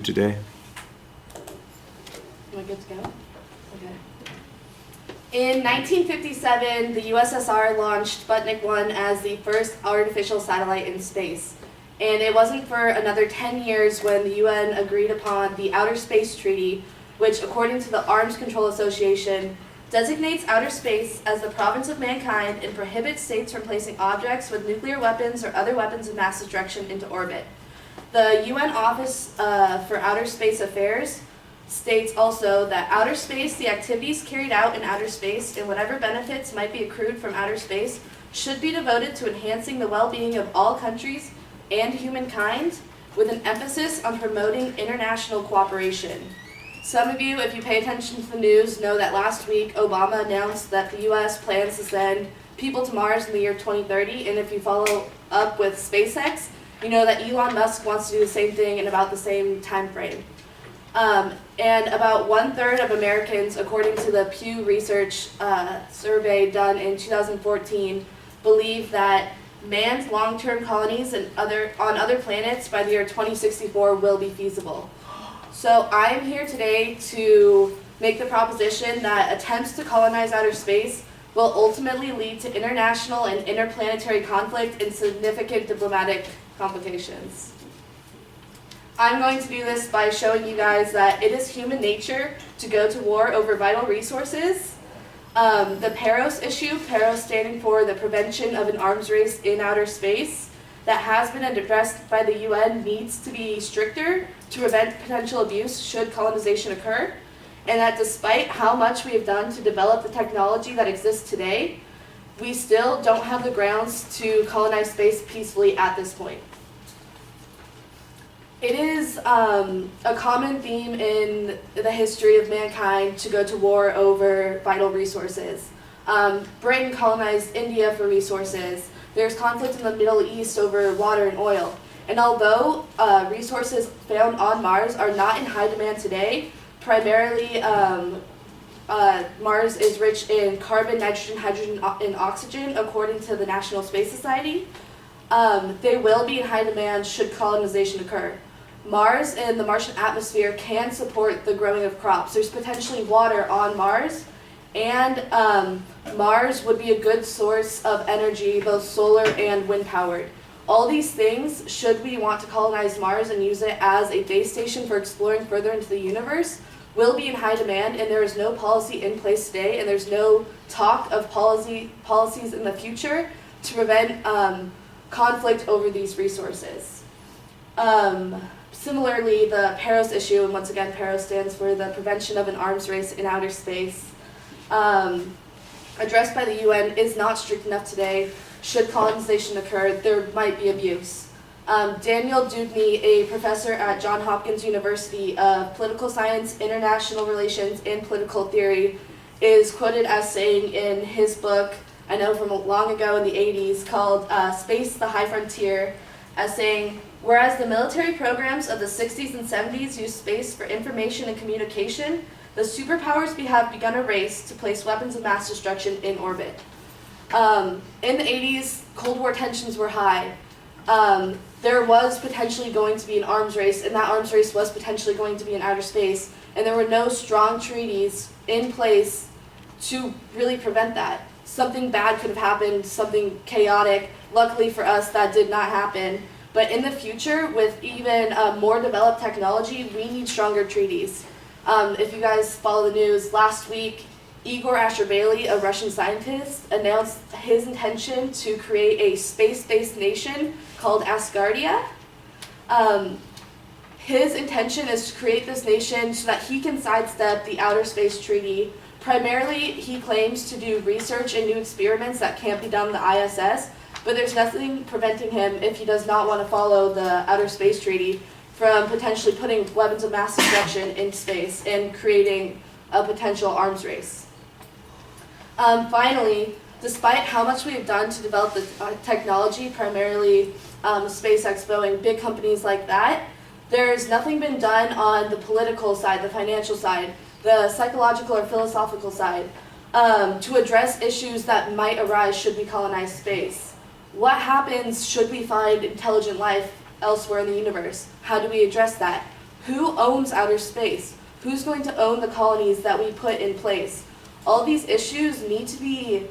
today? Am I good to go? Okay. In 1957, the USSR launched Sputnik 1 as the first artificial satellite in space. And it wasn't for another 10 years when the UN agreed upon the Outer Space Treaty, which, according to the Arms Control Association, designates outer space as the province of mankind and prohibits states from placing objects with nuclear weapons or other weapons of mass destruction into orbit. The UN Office for Outer Space Affairs states also that outer space, the activities carried out in outer space, and whatever benefits might be accrued from outer space should be devoted to enhancing the well-being of all countries and humankind, with an emphasis on promoting international cooperation. Some of you, if you pay attention to the news, know that last week Obama announced that the US plans to send people to Mars in the year 2030, and if you follow up with SpaceX, you know that Elon Musk wants to do the same thing in about the same time frame. And about 1/3 of Americans, according to the Pew Research survey done in 2014, believe that man's long-term colonies and on other planets by the year 2064 will be feasible. So I'm here today to make the proposition that attempts to colonize outer space will ultimately lead to international and interplanetary conflict and significant diplomatic complications. I'm going to do this by showing you guys that it is human nature to go to war over vital resources. The PAROS issue, PAROS standing for the Prevention of an Arms Race in Outer Space, that has been addressed by the UN, needs to be stricter to prevent potential abuse should colonization occur, and that despite how much we have done to develop the technology that exists today, we still don't have the grounds to colonize space peacefully at this point. It is a common theme in the history of mankind to go to war over vital resources. Britain colonized India for resources. There's conflict in the Middle East over water and oil. And although resources found on Mars are not in high demand today, primarily Mars is rich in carbon, nitrogen, hydrogen, and oxygen, according to the National Space Society. They will be in high demand should colonization occur. Mars and the Martian atmosphere can support the growing of crops. There's potentially water on Mars, and Mars would be a good source of energy, both solar and wind powered. All these things, should we want to colonize Mars and use it as a base station for exploring further into the universe, will be in high demand, and there is no policy in place today, and there's no talk of policies in the future to prevent conflict over these resources. Similarly, the PAROS issue, and once again, PAROS stands for the Prevention of an Arms Race in Outer Space, addressed by the UN, is not strict enough today. Should colonization occur, there might be abuse. Daniel Dewdney, a professor at Johns Hopkins University of Political Science, International Relations, and Political Theory, is quoted as saying in his book, I know from long ago in the 80s, called Space, the High Frontier, as saying, whereas the military programs of the 60s and 70s used space for information and communication, the superpowers have begun a race to place weapons of mass destruction in orbit. In the 80s, Cold War tensions were high. There was potentially going to be an arms race, and that arms race was potentially going to be in outer space, and there were no strong treaties in place to really prevent that. Something bad could have happened, something chaotic. Luckily for us, that did not happen. But in the future, with even more developed technology, we need stronger treaties. If you guys follow the news, last week, Igor Asherbaily, a Russian scientist, announced his intention to create a space-based nation called Asgardia. His intention is to create this nation so that he can sidestep the Outer Space Treaty. Primarily, he claims to do research and new experiments that can't be done in the ISS, but there's nothing preventing him, if he does not want to follow the Outer Space Treaty, from potentially putting weapons of mass destruction in space and creating a potential arms race. Finally, despite how much we have done to develop the technology, primarily SpaceX, Boeing, big companies like that, there's nothing been done on the political side, the financial side, the psychological or philosophical side, to address issues that might arise should we colonize space. What happens should we find intelligent life elsewhere in the universe? How do we address that? Who owns outer space? Who's going to own the colonies that we put in place? All these issues need to be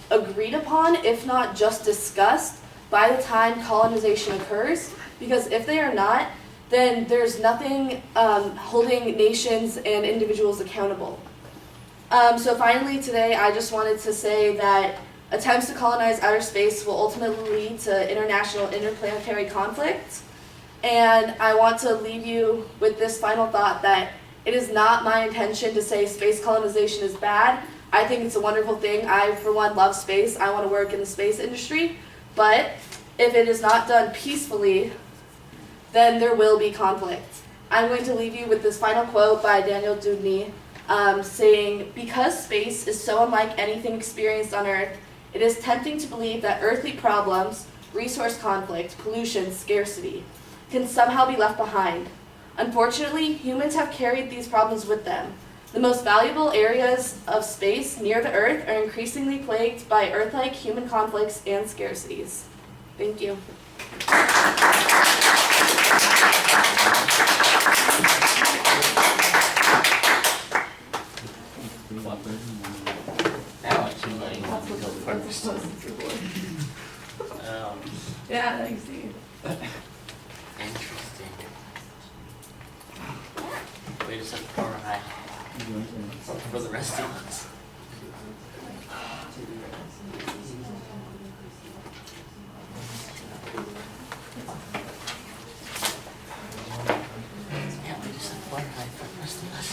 agreed upon, if not just discussed, by the time colonization occurs, because if they are not, then there's nothing holding nations and individuals accountable. So finally today, I just wanted to say that attempts to colonize outer space will ultimately lead to international interplanetary conflict. And I want to leave you with this final thought that it is not my intention to say space colonization is bad. I think it's a wonderful thing. I, for one, love space. I want to work in the space industry. But if it is not done peacefully, then there will be conflict. I'm going to leave you with this final quote by Daniel Dubny, saying, "Because space is so unlike anything experienced on Earth, it is tempting to believe that earthly problems, resource conflict, pollution, scarcity, can somehow be left behind. Unfortunately, humans have carried these problems with them. The most valuable areas of space near the Earth are increasingly plagued by Earth-like human conflicts and scarcities." Thank you. Yeah, thanks, Steve. Interesting. Way to set the bar high for the rest of us. Yeah, we just set the bar high for the rest of us.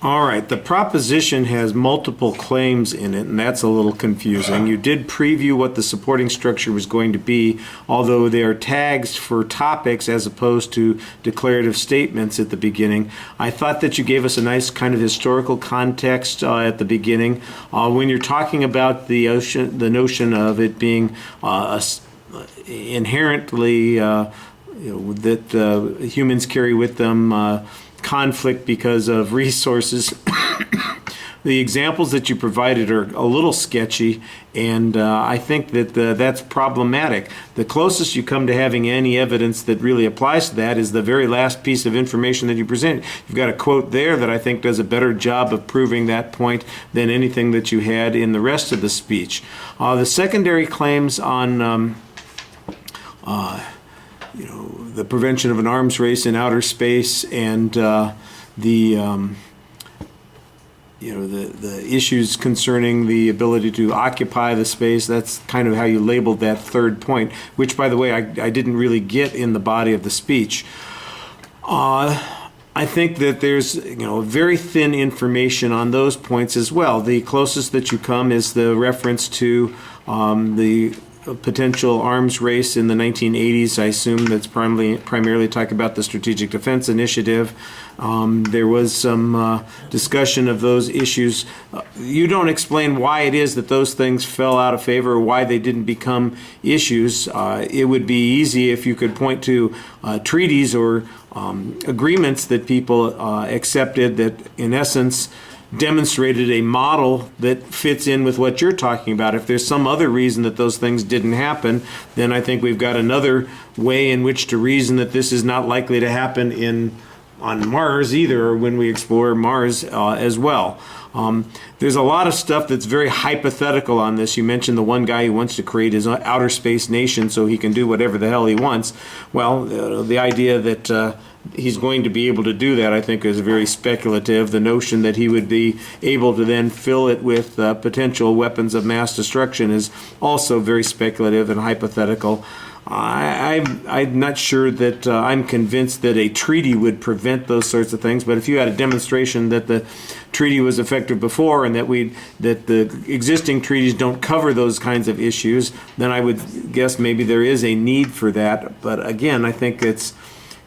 All right, the proposition has multiple claims in it, and that's a little confusing. You did preview what the supporting structure was going to be, although they are tags for topics as opposed to declarative statements at the beginning. I thought that you gave us a nice kind of historical context at the beginning. When you're talking about the notion of it being inherently, that humans carry with them conflict because of resources. The examples that you provided are a little sketchy, and I think that that's problematic. The closest you come to having any evidence that really applies to that is the very last piece of information that you presented. You've got a quote there that I think does a better job of proving that point than anything that you had in the rest of the speech. The secondary claims on the prevention of an arms race in outer space and the issues concerning the ability to occupy the space. That's kind of how you labeled that third point, which, by the way, I didn't really get in the body of the speech. I think that there's very thin information on those points as well. The closest that you come is the reference to the potential arms race in the 1980s. I assume that's primarily talking about the Strategic Defense Initiative. There was some discussion of those issues. You don't explain why it is that those things fell out of favor or why they didn't become issues. It would be easy if you could point to treaties or agreements that people accepted that, in essence, demonstrated a model that fits in with what you're talking about. If there's some other reason that those things didn't happen, then I think we've got another way in which to reason that this is not likely to happen on Mars either, or when we explore Mars as well. There's a lot of stuff that's very hypothetical on this. You mentioned the one guy who wants to create his outer space nation so he can do whatever the hell he wants. Well, the idea that he's going to be able to do that, I think, is very speculative. The notion that he would be able to then fill it with potential weapons of mass destruction is also very speculative and hypothetical. I'm not sure that I'm convinced that a treaty would prevent those sorts of things, but if you had a demonstration that the treaty was effective before and that the existing treaties don't cover those kinds of issues, then I would guess maybe there is a need for that. But again, I think it's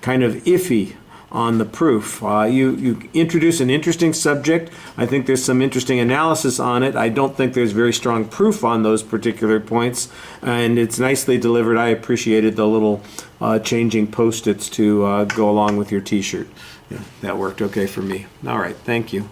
kind of iffy on the proof. You introduce an interesting subject. I think there's some interesting analysis on it. I don't think there's very strong proof on those particular points, and it's nicely delivered. I appreciated the little changing Post-its to go along with your t-shirt. Yeah, that worked okay for me. All right, thank you.